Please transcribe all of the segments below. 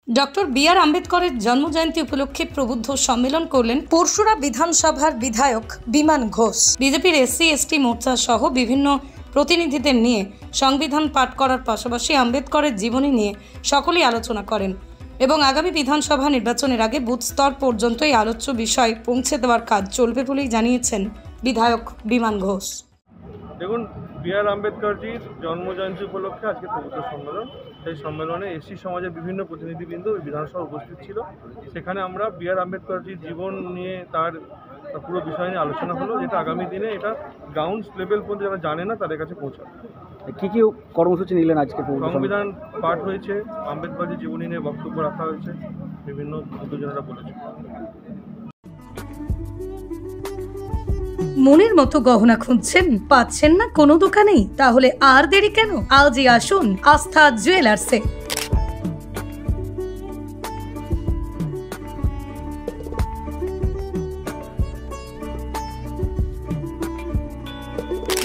Doctor B.R.. আম্বেদকরের জন্মজয়ন্তী উপলক্ষে প্রবুদ্ধ সম্মেলন করলেন পরশুরা বিধানসভার বিধায়ক বিমান ঘোষ। বিজেপির SC/ST মোর্চা সহ বিভিন্ন প্রতিনিধিদের নিয়ে সংবিধান পাঠ করার পাশাপাশি আম্বেদকরের জীবনী নিয়ে সকলেই আলোচনা করেন এবং আগামী বিধানসভা নির্বাচনের আগে বুথ স্তর পর্যন্ত এই আলোচ্য বিষয় পৌঁছে দেওয়ার কাজ চলবে বলেই জানিয়েছেন বিধায়ক বিমান ঘোষ। দেখুন, বি.আর. আম্বেদকরজির জন্মজয়ন্তী উপলক্ষে আজকে প্রবুদ্ধ সম্মেলন। সেই সম্মেলনে এসসি সমাজের বিভিন্ন প্রতিনিধিবৃন্দ বিধানসভা উপস্থিত ছিল। সেখানে আমরা বি.আর. আম্বেদকরজির জীবন নিয়ে তার পুরো বিষয় নিয়ে আলোচনা হলো, যেটা আগামী দিনে এটা গ্রাউন্ড লেভেল পর্যন্ত যারা জানে না তাদের কাছে পৌঁছাবে। কী কী কর্মসূচি নিলেন আজকে? সংবিধান পাঠ হয়েছে, আম্বেদকরজির জীবনী নিয়ে বক্তব্য রাখা হয়েছে, বিভিন্ন উদ্যোজনেরা বলেছে। মনের মতো গহনা খুঁজছেন, পাচ্ছেন না কোনো দোকানেই? তাহলে আর দেরি কেন, আজই আসুন আস্থা জুয়েলার্সে।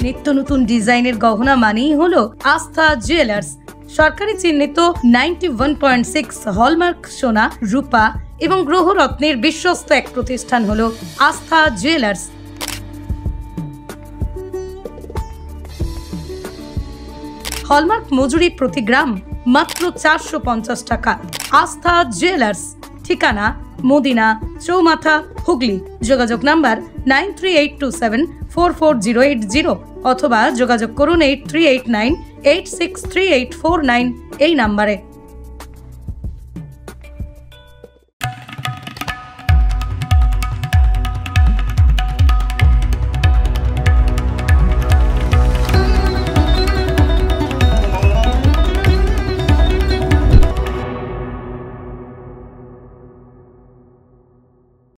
নিত্য নতুন ডিজাইনের গহনা মানেই হলো আস্থা জুয়েলার্স। সরকারি চিহ্নিত 91.6 হলমার্ক সোনা, রূপা এবং গ্রহরত্নের বিশ্বস্ত এক প্রতিষ্ঠান হলো আস্থা জুয়েলার্স। হলমার্ক মজুরি প্রতি গ্রাম মাত্র 450 টাকা। আস্থা জুয়েলার্স, ঠিকানা মদিনা চৌমাথা, হুগলি। যোগাযোগ নাম্বার 9382744080 অথবা যোগাযোগ করুন 8389863849 এই নাম্বারে।